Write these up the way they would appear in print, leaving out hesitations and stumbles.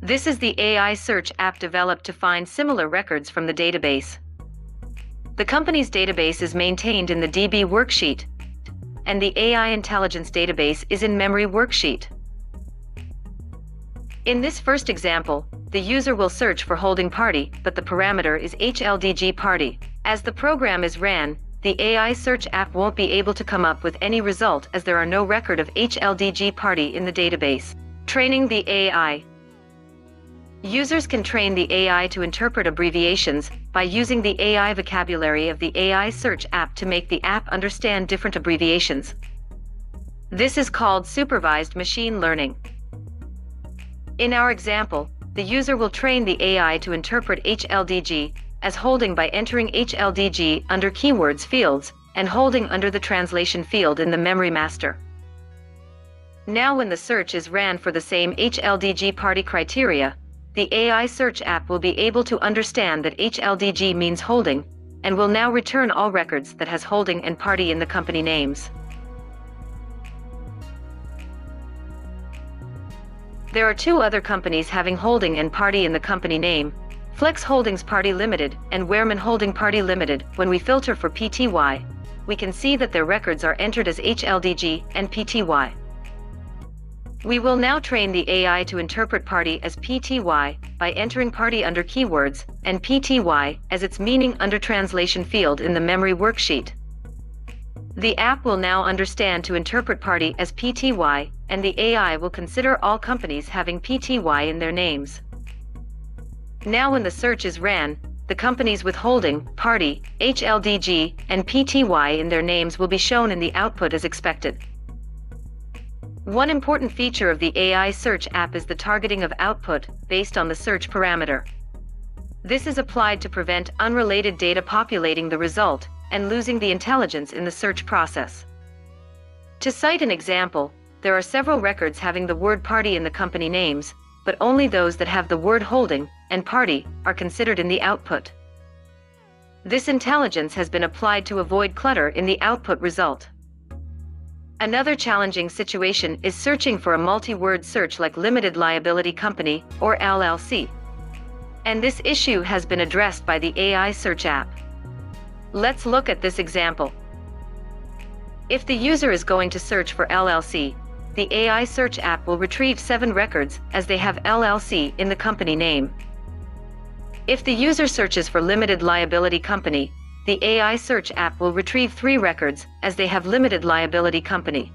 This is the AI search app developed to find similar records from the database. The company's database is maintained in the DB worksheet, and the AI intelligence database is in memory worksheet. In this first example, the user will search for holding party, but the parameter is HLDG party. As the program is ran, the AI search app won't be able to come up with any result as there are no record of HLDG party in the database. Training the AI. Users can train the AI to interpret abbreviations by using the AI vocabulary of the AI search app to make the app understand different abbreviations. This is called supervised machine learning. In our example, the user will train the AI to interpret HLDG as holding by entering HLDG under keywords fields and holding under the translation field in the memory master. Now when the search is ran for the same HLDG party criteria, the AI search app will be able to understand that HLDG means holding, and will now return all records that has holding and party in the company names. There are two other companies having holding and party in the company name, Flex Holdings Party Limited and Wehrman Holding Party Limited. When we filter for PTY, we can see that their records are entered as HLDG and PTY. We will now train the AI to interpret party as PTY by entering party under keywords and PTY as its meaning under translation field in the memory worksheet. The app will now understand to interpret party as PTY, and the AI will consider all companies having PTY in their names. Now when the search is ran, the companies with holding, party, HLDG, and PTY in their names will be shown in the output as expected. One important feature of the AI search app is the targeting of output based on the search parameter. This is applied to prevent unrelated data populating the result and losing the intelligence in the search process. To cite an example, there are several records having the word party in the company names, but only those that have the word holding and party are considered in the output. This intelligence has been applied to avoid clutter in the output result. Another challenging situation is searching for a multi-word search like limited liability company or LLC. And this issue has been addressed by the AI search app. Let's look at this example. If the user is going to search for LLC, the AI search app will retrieve 7 records as they have LLC in the company name. If the user searches for limited liability company, the AI search app will retrieve 3 records as they have limited liability company.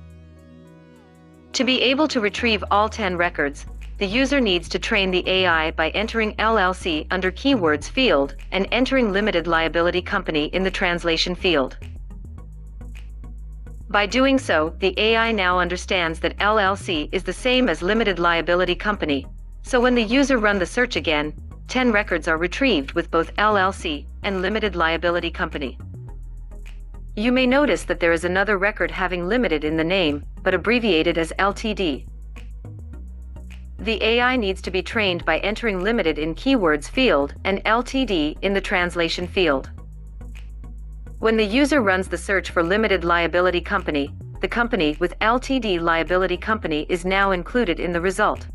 To be able to retrieve all 10 records, the user needs to train the AI by entering LLC under keywords field and entering limited liability company in the translation field. By doing so, the AI now understands that LLC is the same as limited liability company, so when the user runs the search again, 10 records are retrieved with both LLC and limited liability company. You may notice that there is another record having limited in the name, but abbreviated as LTD. The AI needs to be trained by entering limited in keywords field and LTD in the translation field. When the user runs the search for limited liability company, the company with LTD liability company is now included in the result.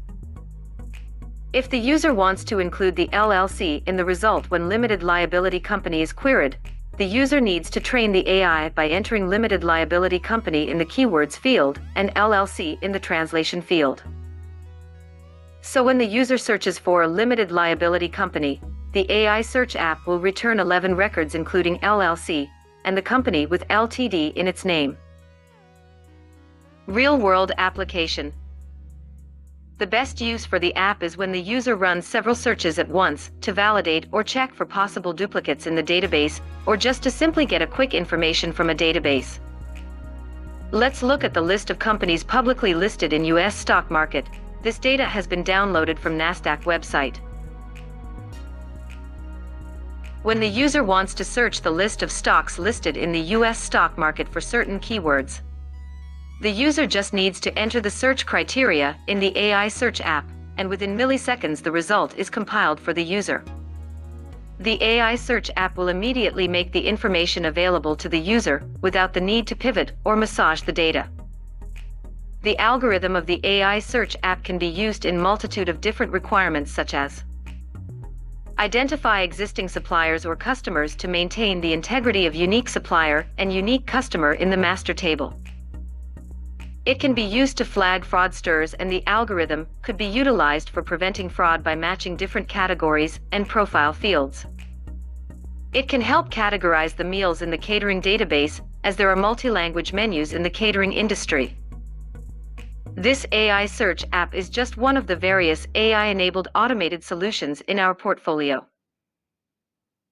If the user wants to include the LLC in the result when limited liability company is queried, the user needs to train the AI by entering limited liability company in the keywords field and LLC in the translation field. So when the user searches for a limited liability company, the AI search app will return 11 records including LLC and the company with LTD in its name. Real-world application. The best use for the app is when the user runs several searches at once to validate or check for possible duplicates in the database, or just to simply get a quick information from a database. Let's look at the list of companies publicly listed in US stock market. This data has been downloaded from NASDAQ website. When the user wants to search the list of stocks listed in the US stock market for certain keywords, the user just needs to enter the search criteria in the AI search app, and within milliseconds the result is compiled for the user. The AI search app will immediately make the information available to the user without the need to pivot or massage the data. The algorithm of the AI search app can be used in multitude of different requirements such as identify existing suppliers or customers to maintain the integrity of unique supplier and unique customer in the master table. It can be used to flag fraudsters, and the algorithm could be utilized for preventing fraud by matching different categories and profile fields. It can help categorize the meals in the catering database, as there are multi-language menus in the catering industry. This AI search app is just one of the various AI-enabled automated solutions in our portfolio.